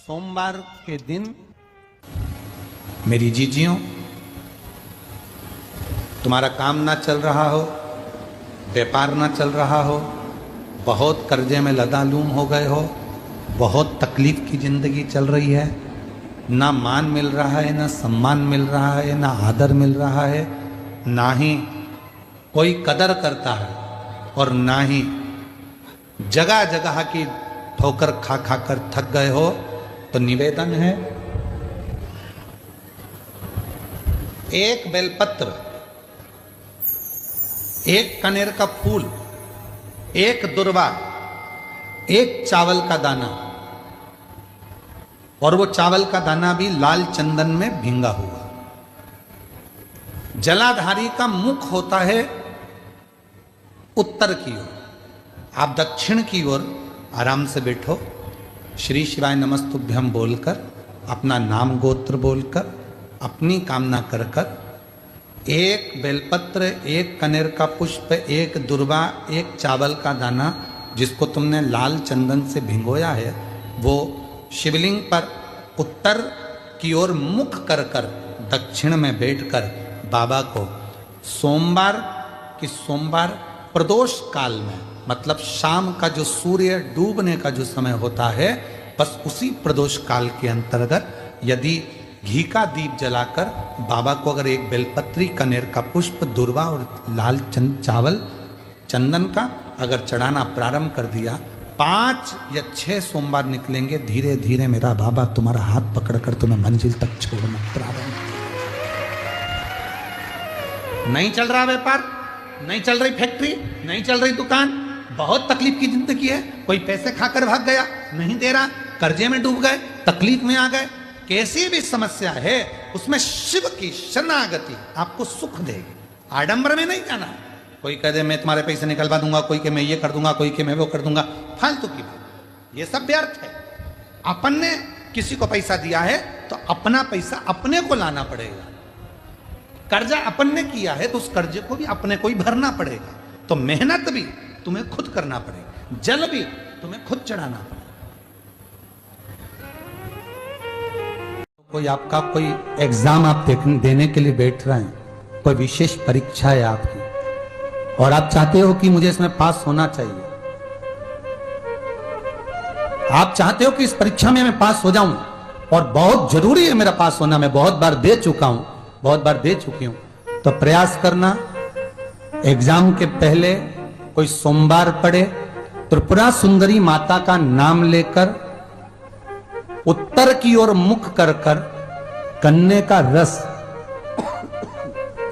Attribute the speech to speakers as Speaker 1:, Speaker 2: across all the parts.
Speaker 1: सोमवार के दिन मेरी जीजियों, तुम्हारा काम ना चल रहा हो, व्यापार ना चल रहा हो, बहुत कर्जे में लदालूम हो गए हो, बहुत तकलीफ की जिंदगी चल रही है, ना मान मिल रहा है, ना सम्मान मिल रहा है, ना आदर मिल रहा है, ना ही कोई कदर करता है और ना ही जगह जगह की ठोकर खा खा कर थक गए हो, तो निवेदन है, एक बेलपत्र, एक कनेर का फूल, एक दुर्वा, एक चावल का दाना, और वो चावल का दाना भी लाल चंदन में भींगा हुआ। जलाधारी का मुख होता है उत्तर की ओर, आप दक्षिण की ओर आराम से बैठो, श्री शिवाय नमस्तुभ्यम बोलकर, अपना नाम गोत्र बोलकर, अपनी कामना कर कर, एक बेलपत्र, एक कनेर का पुष्प, एक दुर्वा, एक चावल का दाना जिसको तुमने लाल चंदन से भिगोया है, वो शिवलिंग पर उत्तर की ओर मुख कर कर दक्षिण में बैठकर बाबा को सोमवार प्रदोष काल में, मतलब शाम का जो सूर्य डूबने का जो समय होता है, बस उसी प्रदोष काल के अंतर्गत यदि घी का दीप जलाकर बाबा को अगर एक बेलपत्री, कनेर का पुष्प, दुर्वा और लाल चावल चंदन का अगर चढ़ाना प्रारंभ कर दिया, 5 या 6 सोमवार निकलेंगे, धीरे धीरे मेरा बाबा तुम्हारा हाथ पकड़कर तुम्हें मंजिल तक छोड़ना प्रारंभ। नहीं चल रहा व्यापार, नहीं चल रही फैक्ट्री, नहीं चल रही दुकान, बहुत तकलीफ की जिंदगी है, कोई पैसे खाकर भाग गया, नहीं दे रहा, कर्जे में डूब गए, तकलीफ में आ गए, कैसी भी समस्या है उसमें शिव की शरणागति आपको सुख देगी। आडंबर में नहीं जाना, कोई कह दे मैं तुम्हारे पैसे निकलवा दूंगा, कोई के मैं ये कर दूंगा, कोई के मैं वो कर दूंगा, फालतू की बात, ये सब व्यर्थ है। अपन ने किसी को पैसा दिया है तो अपना पैसा अपने को लाना पड़ेगा। कर्जा अपन ने किया है तो उस कर्जे को भी अपने को ही भरना पड़ेगा। तो मेहनत भी तुम्हें खुद करना पड़ेगा, जल भी तुम्हें खुद चढ़ाना पड़ेगा। कोई आपका कोई एग्जाम आप देने के लिए बैठ रहे हैं, कोई विशेष परीक्षा है आपकी और आप चाहते हो कि मुझे इसमें पास होना चाहिए, आप चाहते हो कि इस परीक्षा में मैं पास हो जाऊं और बहुत जरूरी है मेरा पास होना, मैं बहुत बार दे चुका हूं, बहुत बार दे चुकी हूं, तो प्रयास करना एग्जाम के पहले कोई सोमवार पड़े, त्रिपुरा सुंदरी माता का नाम लेकर उत्तर की ओर मुख कर कर गन्ने का रस,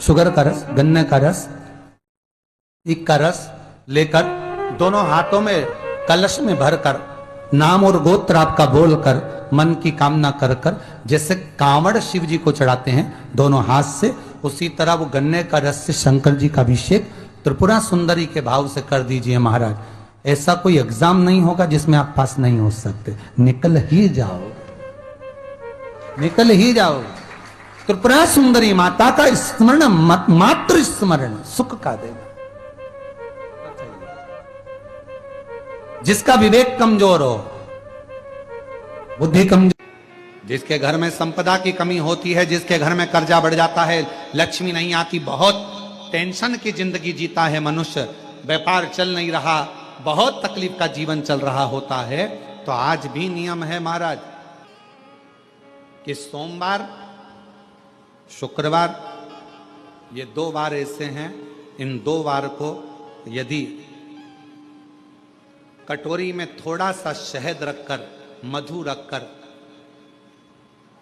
Speaker 1: शुगर का रस, गन्ने का रस, एक का रस लेकर दोनों हाथों में कलश में भरकर नाम और गोत्र आपका बोलकर मन की कामना कर कर, जैसे कांवड़ शिव जी को चढ़ाते हैं दोनों हाथ से, उसी तरह वो गन्ने का रस से शंकर जी का अभिषेक त्रिपुरा सुंदरी के भाव से कर दीजिए महाराज। ऐसा कोई एग्जाम नहीं होगा जिसमें आप पास नहीं हो सकते, निकल ही जाओ, निकल ही जाओ। त्रिपुरा सुंदरी माता का स्मरण, मात्र स्मरण सुख का देगा। जिसका विवेक कमजोर हो, बुद्धि कमजोर, जिसके घर में संपदा की कमी होती है, जिसके घर में कर्जा बढ़ जाता है, लक्ष्मी नहीं आती, बहुत टेंशन की जिंदगी जीता है मनुष्य, व्यापार चल नहीं रहा, बहुत तकलीफ का जीवन चल रहा होता है, तो आज भी नियम है महाराज कि सोमवार, शुक्रवार, ये 2 वार ऐसे हैं, इन 2 वार को यदि कटोरी में थोड़ा सा शहद रखकर, मधु रखकर,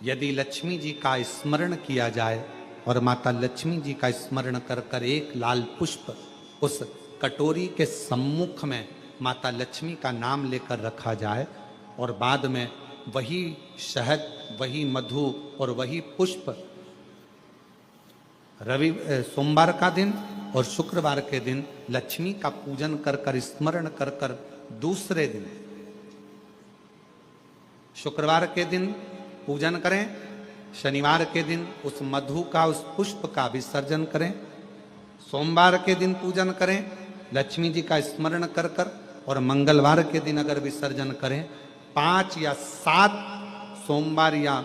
Speaker 1: यदि लक्ष्मी जी का स्मरण किया जाए और माता लक्ष्मी जी का स्मरण कर कर एक लाल पुष्प उस कटोरी के सम्मुख में माता लक्ष्मी का नाम लेकर रखा जाए और बाद में वही शहद, वही मधु और वही पुष्प सोमवार का दिन और शुक्रवार के दिन लक्ष्मी का पूजन कर कर, स्मरण कर कर, दूसरे दिन शुक्रवार के दिन पूजन करें, शनिवार के दिन उस मधु का, उस पुष्प का विसर्जन करें, सोमवार के दिन पूजन करें लक्ष्मी जी का स्मरण कर कर, और मंगलवार के दिन अगर विसर्जन करें 5 या 7 सोमवार या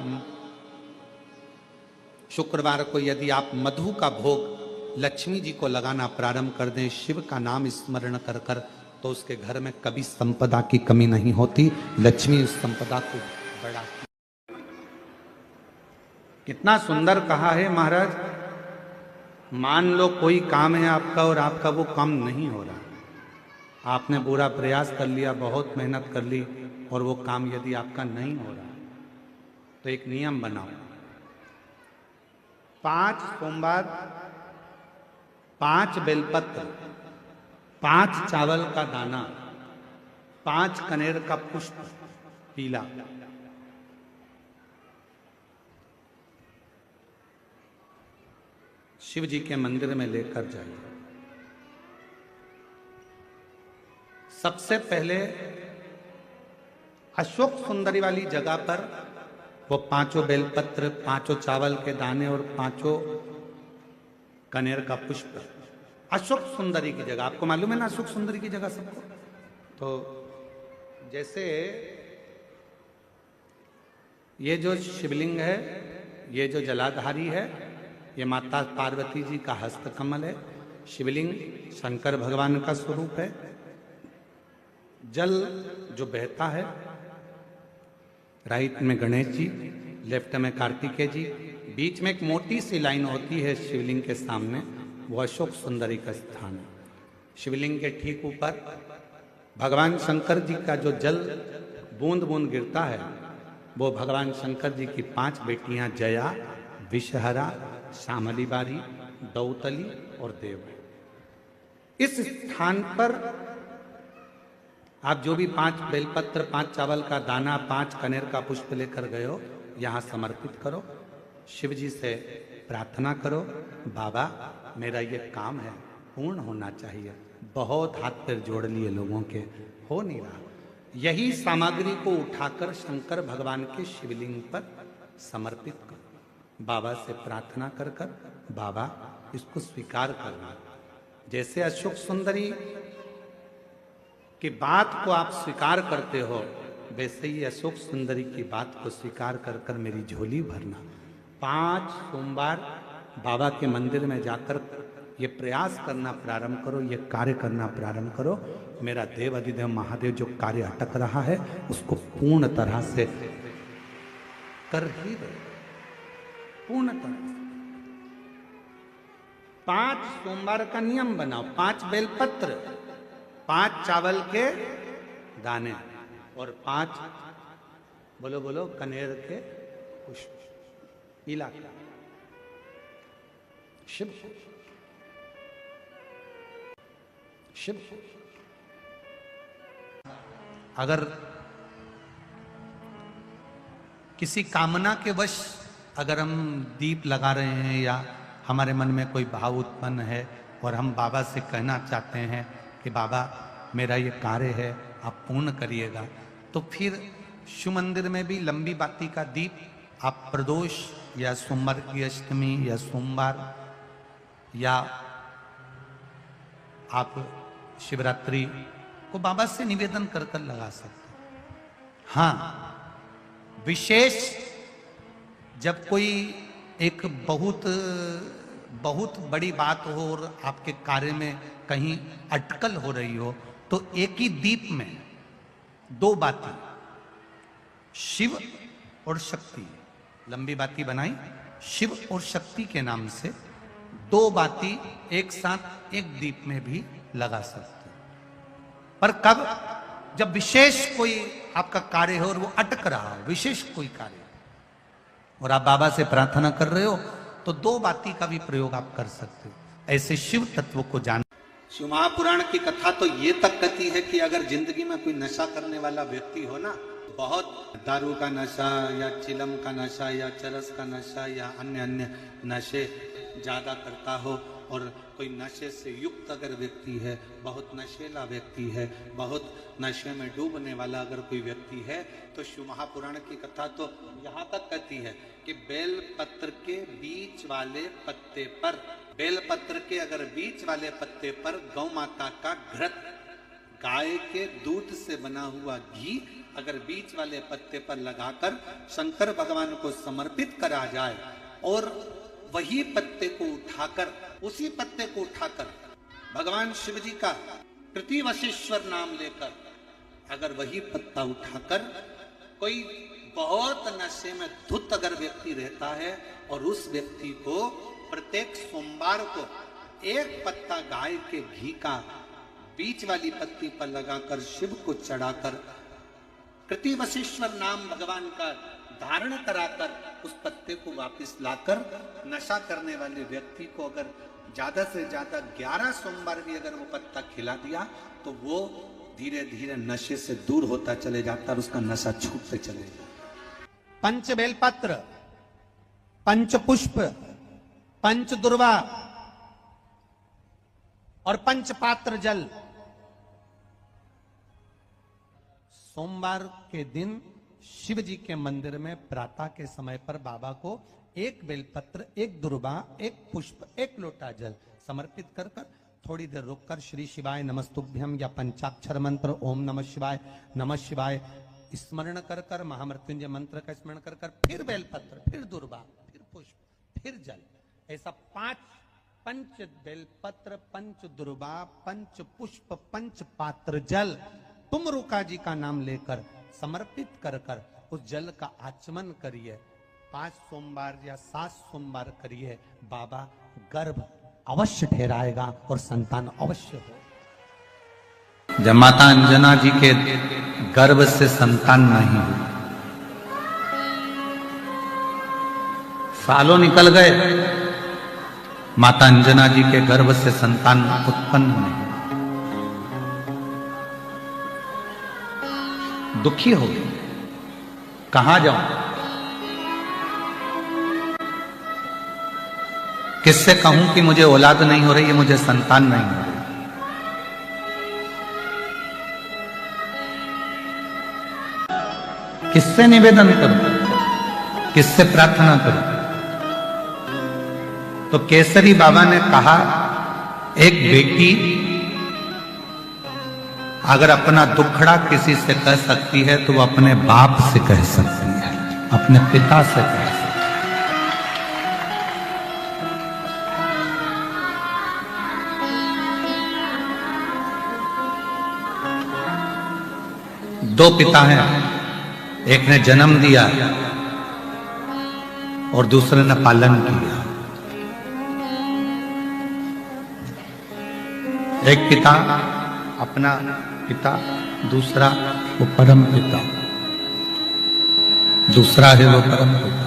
Speaker 1: शुक्रवार को यदि आप मधु का भोग लक्ष्मी जी को लगाना प्रारंभ कर दें, शिव का नाम स्मरण कर कर, तो उसके घर में कभी संपदा की कमी नहीं होती। लक्ष्मी उस संपदा को बढ़ा। कितना सुंदर कहा है महाराज। मान लो कोई काम है आपका और आपका वो काम नहीं हो रहा, आपने पूरा प्रयास कर लिया, बहुत मेहनत कर ली, और वो काम यदि आपका नहीं हो रहा, तो एक नियम बनाओ, 5 सोमवार, 5 बेलपत्र, 5 चावल का दाना, 5 कनेर का पुष्प पीला, शिव जी के मंदिर में लेकर जाइए। सबसे पहले अशोक सुंदरी वाली जगह पर वो 5 बेलपत्र, 5 चावल के दाने और 5 कनेर का पुष्प, अशोक सुंदरी की जगह, आपको मालूम है ना अशोक सुंदरी की जगह सबको। तो जैसे ये जो शिवलिंग है, ये जो जलाधारी है, ये माता पार्वती जी का हस्त कमल है। शिवलिंग शंकर भगवान का स्वरूप है। जल जो बहता है, राइट में गणेश जी, लेफ्ट में कार्तिकेय जी, बीच में एक मोटी सी लाइन होती है शिवलिंग के सामने, वो अशोक सुंदरी का स्थान है। शिवलिंग के ठीक ऊपर भगवान शंकर जी का जो जल बूंद बूंद गिरता है, वो भगवान शंकर जी की 5 बेटियां जया, विषहरा, शामली बारी, दौतली और देव। इस स्थान पर आप जो भी 5 बेलपत्र, 5 चावल का दाना, 5 कनेर का पुष्प लेकर गए हो, यहाँ समर्पित करो। शिव जी से प्रार्थना करो, बाबा मेरा ये काम है पूर्ण होना चाहिए। बहुत हाथ पैर जोड़ लिए लोगों के, हो नहीं रहा। यही सामग्री को उठाकर शंकर भगवान के शिवलिंग पर समर्पित करो। बाबा से प्रार्थना कर कर, बाबा इसको स्वीकार करना। जैसे अशोक सुंदरी की बात को आप स्वीकार करते हो, वैसे ही अशोक सुंदरी की बात को स्वीकार कर कर मेरी झोली भरना। 5 सोमवार बाबा के मंदिर में जाकर ये प्रयास करना प्रारंभ करो, ये कार्य करना प्रारंभ करो। मेरा देव अधिदेव महादेव जो कार्य अटक रहा है उसको पूर्ण तरह से कर ही दे, पूर्ण तरह से। 5 सोमवार का नियम बनाओ, 5 बेलपत्र, 5 चावल के दाने और 5 बोलो बोलो कनेर के पुष्प पीला। शिव शिव अगर किसी कामना के वश अगर हम दीप लगा रहे हैं या हमारे मन में कोई भाव उत्पन्न है और हम बाबा से कहना चाहते हैं कि बाबा मेरा ये कार्य है आप पूर्ण करिएगा, तो फिर शिव मंदिर में भी लंबी बाती का दीप आप प्रदोष या सोमवार की अष्टमी या सोमवार या आप शिवरात्रि को बाबा से निवेदन कर कर लगा सकते हैं। हाँ, विशेष जब कोई एक बहुत बड़ी बात हो और आपके कार्य में कहीं अटकल हो रही हो, तो एक ही दीप में 2 बाती, शिव और शक्ति, लंबी बाती बनाई शिव और शक्ति के नाम से, 2 बाती एक साथ एक दीप में भी लगा सकते हैं। पर कब? जब विशेष कोई आपका कार्य हो और वो अटक रहा हो, विशेष कोई कार्य, और आप बाबा से प्रार्थना कर रहे हो, तो 2 बाती का भी प्रयोग आप कर सकते हो। ऐसे शिव तत्व को जान। शिव महापुराण की कथा तो ये तक कहती है कि अगर जिंदगी में कोई नशा करने वाला व्यक्ति हो ना, बहुत दारू का नशा या चिलम का नशा या चरस का नशा या अन्य नशे ज्यादा करता हो, और कोई नशे से युक्त अगर व्यक्ति है, बहुत नशेला व्यक्ति है, बहुत नशे में डूबने वाला अगर कोई व्यक्ति है, तो शिव महापुराण की कथा तो यहाँ तक कहती है कि बेल पत्र के बीच वाले पत्ते पर, बेल पत्र के अगर बीच वाले पत्ते पर गौ माता का घृत, गाय के दूध से बना हुआ घी अगर बीच वाले पत्ते पर लगाकर शंकर भगवान को समर्पित करा जाए और वही पत्ते को उठाकर, उसी पत्ते को उठाकर भगवान शिव जी का प्रतिवशीश्वर नाम लेकर, अगर वही पत्ता उठाकर कोई बहुत नशे में धुत अगर व्यक्ति रहता है और उस व्यक्ति को प्रत्येक सोमवार को एक पत्ता गाय के घी का बीच वाली पत्ती पर लगाकर शिव को चढ़ाकर प्रतिवशीश्वर नाम भगवान का धारण कराकर उस पत्ते को वापस लाकर नशा करने वाले व्यक्ति को अगर ज्यादा से ज्यादा 11 सोमवार भी अगर वो पत्ता खिला दिया तो वो धीरे धीरे नशे से दूर होता चले जाता और उसका नशा छूटते चले जाता। पंच बेलपत्र, पंच पुष्प, पंच दुर्वा और पंच पात्र जल। सोमवार के दिन शिव जी के मंदिर में प्रातः के समय पर बाबा को एक बेलपत्र, एक दुर्वा, एक पुष्प, एक लोटा जल समर्पित कर कर थोड़ी देर रुककर श्री शिवाय नमस्तुभ्यम या पंचाक्षर मंत्र ओम नमः शिवाय स्मरण कर कर, महामृत्युंजय मंत्र का स्मरण कर कर, फिर बेलपत्र, फिर दुर्वा, फिर पुष्प, फिर जल, ऐसा 5 पंच बेलपत्र, पंच दुर्वा, पंच पुष्प, पंच पात्र जल तुम रुका जी का नाम लेकर समर्पित कर कर उस जल का आचमन करिए। 5 सोमवार या 7 सोमवार करिए, बाबा गर्भ अवश्य ठहराएगा और संतान अवश्य हो।
Speaker 2: जब माता अंजना जी के गर्भ से संतान नहीं हुई, सालों निकल गए, माता अंजना जी के गर्भ से संतान उत्पन्न नहीं, दुखी हो गई, कहां जाऊं, किससे कहूं कि मुझे औलाद नहीं हो रही है, मुझे संतान नहीं हो रही। किससे निवेदन करूं, किससे प्रार्थना करूं? तो केसरी बाबा ने कहा, एक बेटी अगर अपना दुखड़ा किसी से कह सकती है तो वो अपने बाप से कह सकती है, अपने पिता से कह सकती है। 2 पिता हैं, एक ने जन्म दिया और दूसरे ने पालन किया। एक पिता अपना पिता, दूसरा वो परम पिता, दूसरा है वो परम पिता,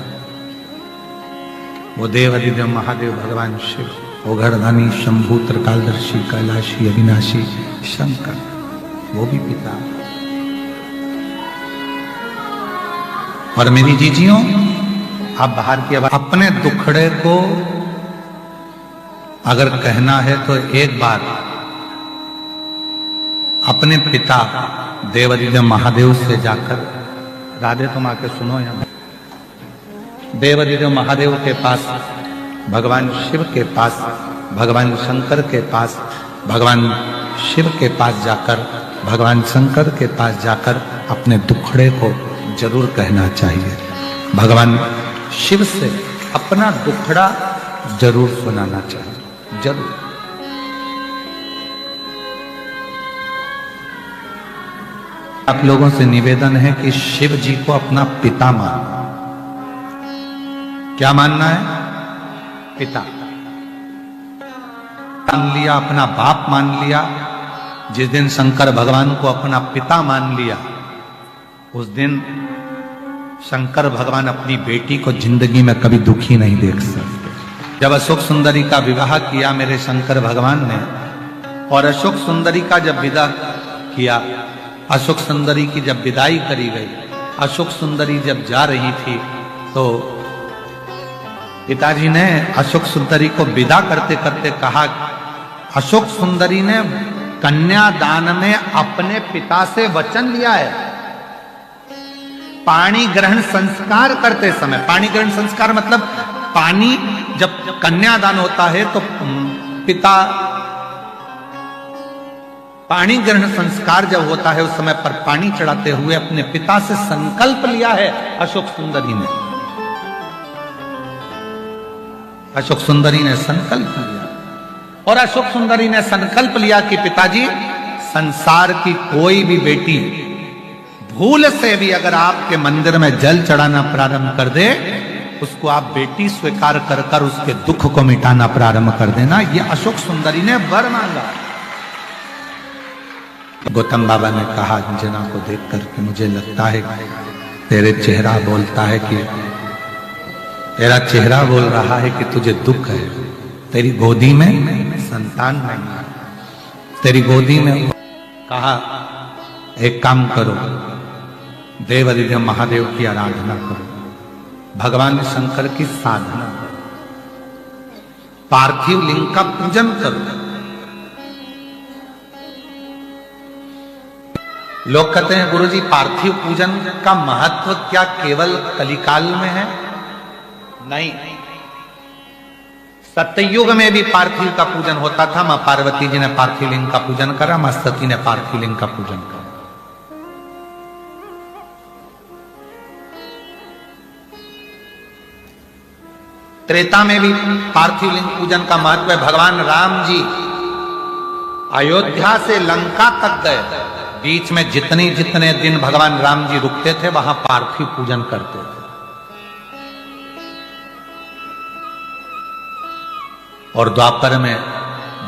Speaker 2: वो देव अधिदेव महादेव भगवान शिव, वो घरधानी शंभू त्रिकालदर्शी कैलाशी अविनाशी शंकर, वो भी पिता। और मेरी जीजियों, आप बाहर की आवाज, अपने दुखड़े को अगर कहना है तो एक बार अपने पिता देवादिदेव महादेव से जाकर, राधे तुम आके सुनो यहां, देवादिदेव महादेव के पास, भगवान शिव के पास, भगवान शंकर के पास, भगवान शिव के पास जाकर, भगवान शंकर के पास जाकर अपने दुखड़े को जरूर कहना चाहिए। भगवान शिव से अपना दुखड़ा जरूर सुनाना चाहिए, जरूर। आप लोगों से निवेदन है कि शिव जी को अपना पिता मानना। क्या मानना है? पिता मान लिया, अपना बाप मान लिया। जिस दिन शंकर भगवान को अपना पिता मान लिया, उस दिन शंकर भगवान अपनी बेटी को जिंदगी में कभी दुखी नहीं देख सकते। जब अशोक सुंदरी का विवाह किया मेरे शंकर भगवान ने, और अशोक सुंदरी का जब विदा किया, अशोक सुंदरी की जब विदाई करी गई, अशोक सुंदरी जब जा रही थी, तो पिताजी ने अशोक सुंदरी को विदा करते करते कहा, अशोक सुंदरी ने कन्यादान में अपने पिता से वचन लिया है। पाणी ग्रहण संस्कार करते समय, पाणी ग्रहण संस्कार मतलब पानी, जब कन्यादान होता है तो पिता पाणी ग्रहण संस्कार जब होता है उस समय पर पानी चढ़ाते हुए अपने पिता से संकल्प लिया है अशोक सुंदरी ने। अशोक सुंदरी ने संकल्प लिया और अशोक सुंदरी ने संकल्प लिया कि पिताजी, संसार की कोई भी बेटी भूल से भी अगर आपके मंदिर में जल चढ़ाना प्रारंभ कर दे, उसको आप बेटी स्वीकार कर कर उसके दुख को मिटाना प्रारंभ कर देना। यह अशोक सुंदरी ने वर मांगा। गौतम बाबा ने कहा, जना को देख करके मुझे लगता है तेरे चेहरा बोलता है कि तेरा चेहरा बोल रहा है कि तुझे दुख है, तेरी गोदी में संतान नहीं है, तेरी गोदी में। कहा एक काम करो, देव अधिदेव महादेव की आराधना करो, भगवान शंकर की साधना करो, पार्थिव लिंग का पूजन करो। लोग कहते हैं गुरुजी पार्थिव पूजन का महत्व क्या केवल कलिकाल में है? नहीं, सत्ययुग में भी पार्थिव का पूजन होता था। मां पार्वती जी ने पार्थिव लिंग का पूजन करा, मां सती ने पार्थिव लिंग का पूजन करा। त्रेता में भी पार्थिव लिंग पूजन का महत्व है। भगवान राम जी अयोध्या से लंका तक गए, बीच में जितने जितने दिन भगवान राम जी रुकते थे वहां पार्थिव पूजन करते थे। और द्वापर में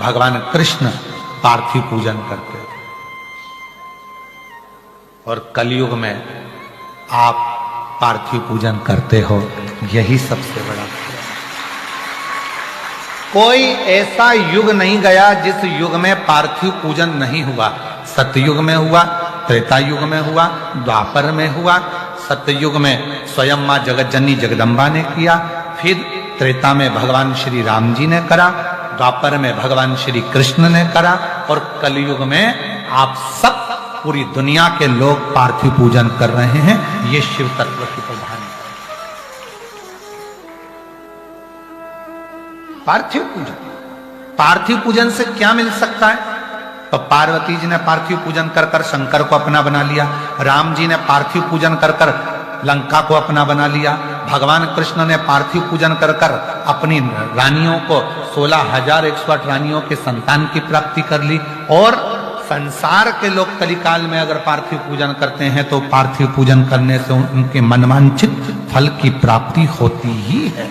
Speaker 2: भगवान कृष्ण पार्थिव पूजन करते थे। और कलयुग में आप पार्थिव पूजन करते हो, यही सबसे बड़ा। कोई ऐसा युग नहीं गया जिस युग में पार्थिव पूजन नहीं हुआ। सतयुग में हुआ, त्रेता युग में हुआ, द्वापर में हुआ। सतयुग में स्वयं मां जगतजननी जगदम्बा ने किया, फिर त्रेता में भगवान श्री राम जी ने करा, द्वापर में भगवान श्री कृष्ण ने करा, और कलयुग में आप सब पूरी दुनिया के लोग पार्थिव पूजन कर रहे हैं। ये शिव तत्व की प्रधान पार्थिव पूजन। पार्थिव पूजन से क्या मिल सकता है? तो पार्वती जी ने पार्थिव पूजन कर कर शंकर को अपना बना लिया, राम जी ने पार्थिव पूजन कर कर लंका को अपना बना लिया, भगवान कृष्ण ने पार्थिव पूजन कर कर अपनी रानियों को 16,108 रानियों के संतान की प्राप्ति कर ली। और संसार के लोग कलिकाल में अगर पार्थिव पूजन करते हैं तो पार्थिव पूजन करने से उनके मनवांछित फल की प्राप्ति होती ही है।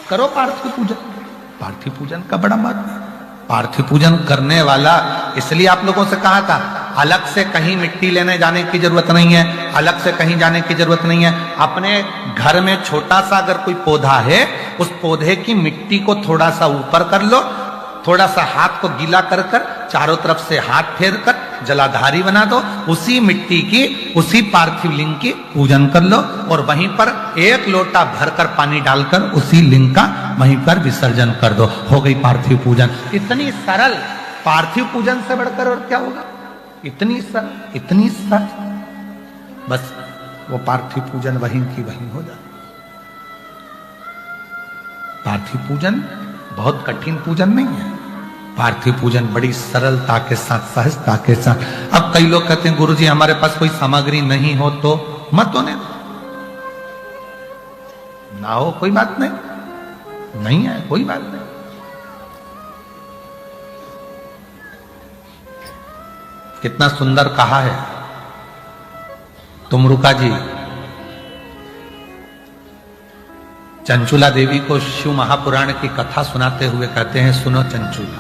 Speaker 2: करो पार्थिव पूजन। पार्थिव पूजन का बड़ा महत्व है। पार्थिव पूजन करने वाला, इसलिए आप लोगों से कहा था अलग से कहीं मिट्टी लेने जाने की जरूरत नहीं है, अलग से कहीं जाने की जरूरत नहीं है। अपने घर में छोटा सा अगर कोई पौधा है, उस पौधे की मिट्टी को थोड़ा सा ऊपर कर लो, थोड़ा सा हाथ को गीला कर कर चारों तरफ से हाथ फेर कर जलाधारी बना दो, उसी मिट्टी की, उसी पार्थिव लिंग की पूजन कर लो, और वहीं पर एक लोटा भरकर पानी डालकर उसी लिंग का वहीं पर विसर्जन कर दो। हो गई पार्थिव पूजन। इतनी सरल। पार्थिव पूजन से बढ़कर और क्या होगा? इतनी सरल, इतनी सरल। बस वो पार्थिव पूजन वहीं की वहीं हो जाए। पार्थिव पूजन बहुत कठिन पूजन नहीं है। पार्थिव पूजन बड़ी सरलता के साथ, सहजता के साथ। अब कई लोग कहते हैं गुरुजी हमारे पास कोई सामग्री नहीं हो तो मत होने दो। ना हो कोई बात नहीं, नहीं है कोई बात नहीं। कितना सुंदर कहा है तुमरुका जी। चंचुला देवी को शिव महापुराण की कथा सुनाते हुए कहते हैं, सुनो चंचुला,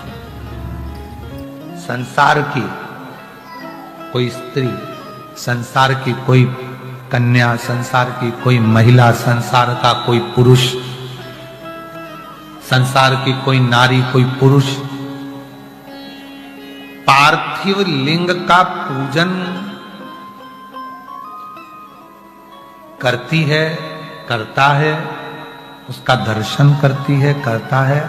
Speaker 2: संसार की कोई स्त्री, संसार की कोई कन्या, संसार की कोई महिला, संसार का कोई पुरुष, संसार की कोई नारी, कोई पुरुष पार्थिव लिंग का पूजन करती है, करता है, उसका दर्शन करती है, करता है,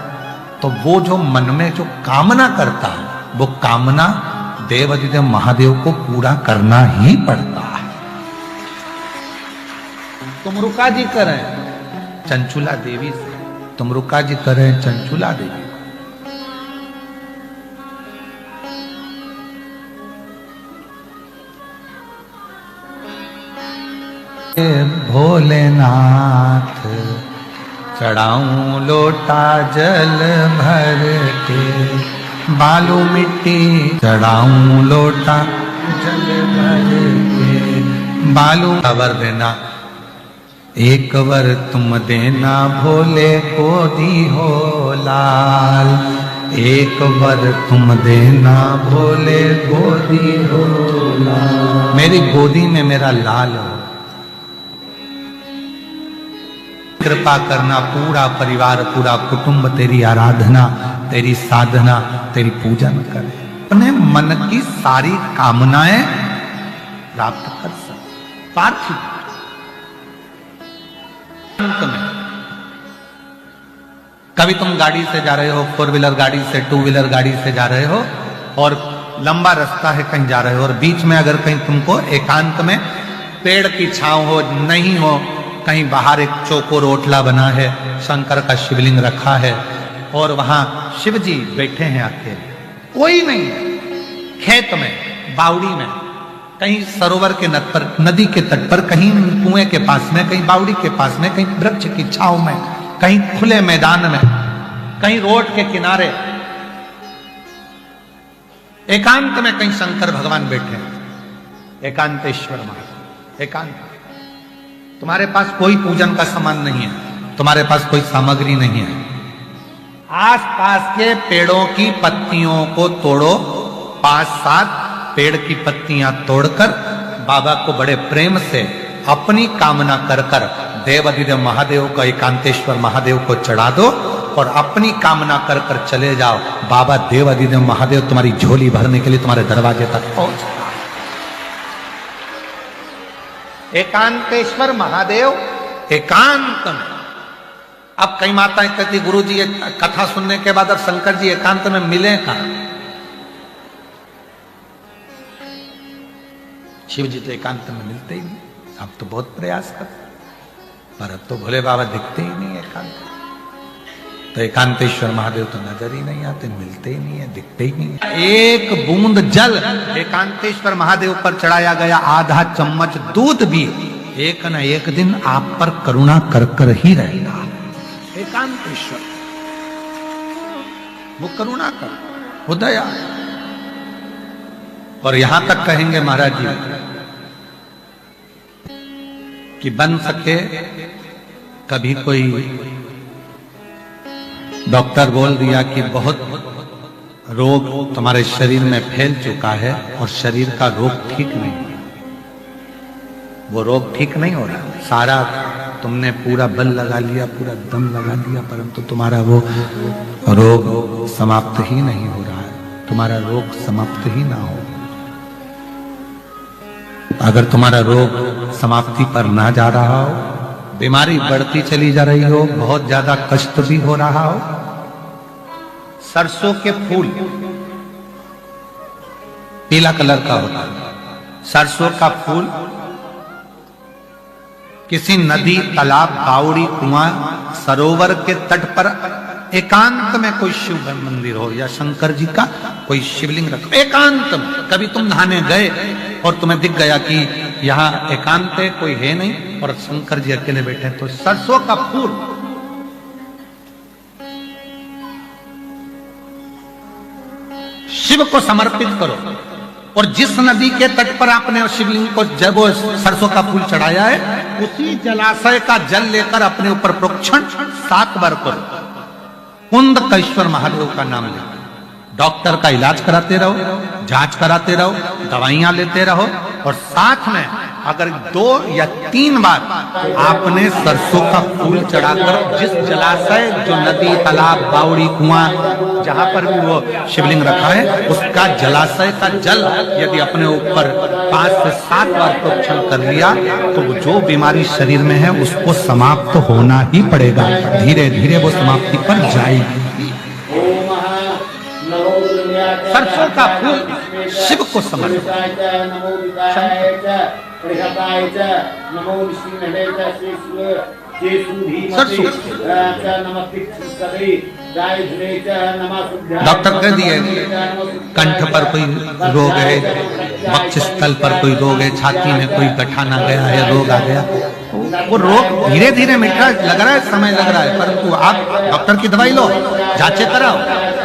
Speaker 2: तो वो जो मन में जो कामना करता है, वो कामना देवाधिदेव महादेव को पूरा करना ही पड़ता है। तुमरुका जी करें चंचुला देवी से, तुमरुका जी करें चंचुला देवी। भोलेनाथ चढ़ाऊं लोटा जल भर के, बालू मिट्टी चढ़ाऊं लोटा जल भर के, बालू वर देना एक वर तुम देना भोले गोदी हो लाल, एक वर तुम देना भोले गोदी हो लाल, मेरी गोदी में मेरा लाल हो। कृपा करना पूरा परिवार पूरा कुटुंब तेरी आराधना तेरी साधना तेरी पूजन करे, अपने मन की सारी कामनाएं प्राप्त कर सके। पार्थिव कभी तुम गाड़ी से जा रहे हो, 4 व्हीलर गाड़ी से 2 व्हीलर गाड़ी से जा रहे हो और लंबा रास्ता है कहीं जा रहे हो और बीच में अगर कहीं तुमको एकांत में पेड़ की छांव हो नहीं हो, कहीं बाहर एक चौकोर ओटला बना है, शंकर का शिवलिंग रखा है और वहां शिव जी बैठे हैं अकेले, कोई नहीं, खेत में बावड़ी में कहीं सरोवर के नद पर नदी के तट पर कहीं कुएं के पास में कहीं बावड़ी के पास में कहीं वृक्ष की छांव में कहीं खुले मैदान में कहीं रोड के किनारे एकांत में कहीं शंकर भगवान बैठे हैं, एकांतेश्वर महादेव। एकांत, तुम्हारे पास कोई पूजन का सामान नहीं है, तुम्हारे पास कोई सामग्री नहीं है, आसपास के पेड़ों की पत्तियों को तोड़ो, 5-7 पेड़ की पत्तियां तोड़कर बाबा को बड़े प्रेम से अपनी कामना कर कर देवाधिदेव महादेव का एकांतेश्वर महादेव को चढ़ा दो और अपनी कामना कर कर चले जाओ। बाबा देवाधिदेव महादेव तुम्हारी झोली भरने के लिए तुम्हारे दरवाजे तक पहुंच। एकांतेश्वर महादेव एकांत में। अब कई माताएं कहती गुरु जी ये कथा सुनने के बाद अब शंकर जी एकांत में मिले कहां? शिव जी तो एकांत में मिलते ही नहीं, अब तो बहुत प्रयास करते पर अब तो भोले बाबा दिखते ही नहीं एकांत, तो एकांतेश्वर महादेव तो नजर ही नहीं आते, मिलते ही नहीं है, दिखते ही नहीं है। एक बूंद जल एकांतेश्वर महादेव पर चढ़ाया गया, आधा चम्मच दूध भी एक न एक दिन आप पर करुणा कर कर ही रहेगा। एकांतेश्वर वो करुणा कर, वो दया। और यहां तक कहेंगे महाराज जी कि बन सके कभी कोई डॉक्टर बोल दिया कि बहुत रोग तुम्हारे शरीर में फैल चुका है और शरीर का रोग ठीक नहीं, वो रोग ठीक नहीं हो रहा, सारा तुमने पूरा बल लगा लिया, पूरा दम लगा दिया, परंतु तुम्हारा वो रोग समाप्त ही नहीं हो रहा है, तुम्हारा रोग समाप्त ही ना हो। अगर तुम्हारा रोग समाप्ति पर ना जा रहा हो, बीमारी बढ़ती चली जा रही हो, बहुत ज्यादा कष्ट भी हो रहा हो, सरसों के फूल पीला कलर का होता है, सरसों का फूल किसी नदी तालाब बावड़ी कुआं सरोवर के तट पर एकांत में कोई शिव मंदिर हो या शंकर जी का कोई शिवलिंग रखो एकांत में। कभी तुम नहाने गए और तुम्हें दिख गया कि यहाँ एकांत है, कोई है नहीं और शंकर जी अकेले बैठे, तो सरसों का फूल शिव को समर्पित करो। और जिस नदी के तट पर आपने शिवलिंग को जब वो सरसों का फूल चढ़ाया है, उसी जलाशय का जल लेकर अपने ऊपर प्रोक्षण 7 बार करो। कुंदकेश्वर महादेव का नाम लेकर डॉक्टर का इलाज कराते रहो, जांच कराते रहो, दवाइयां लेते रहो और साथ में अगर 2 या 3 बार आपने सरसों का फूल चढ़ाकर जिस जलाशय, जो नदी तालाब बावड़ी कुआं जहां पर भी वो शिवलिंग रखा है, उसका जलाशय का जल यदि अपने ऊपर 5 से 7 बार प्रोक्षण कर लिया तो जो बीमारी शरीर में है उसको समाप्त होना ही पड़ेगा, धीरे धीरे वो समाप्ति पर जाएगी। सरसों का फूल शिव को समर्पित। डॉक्टर कह दिए कंठ पर कोई रोग है, वक्षस्थल पर कोई रोग है, छाती में कोई गठान आ गया है, रोग आ गया, वो रोग धीरे धीरे मिट रहा है, लग रहा है समय लग रहा है, परंतु आप डॉक्टर की दवाई लो, जांचें कराओ,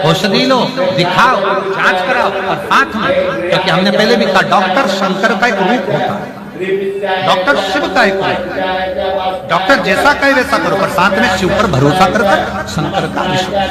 Speaker 2: औषधि लो, दिखाओ, जांच कराओ, और साथ में, क्योंकि हमने पहले भी कहा डॉक्टर शंकर का एक रूप होता है, डॉक्टर शिव का एक रूप, डॉक्टर जैसा कहे वैसा करो, पर साथ में शिव पर भरोसा कर शंकर का विश्वास।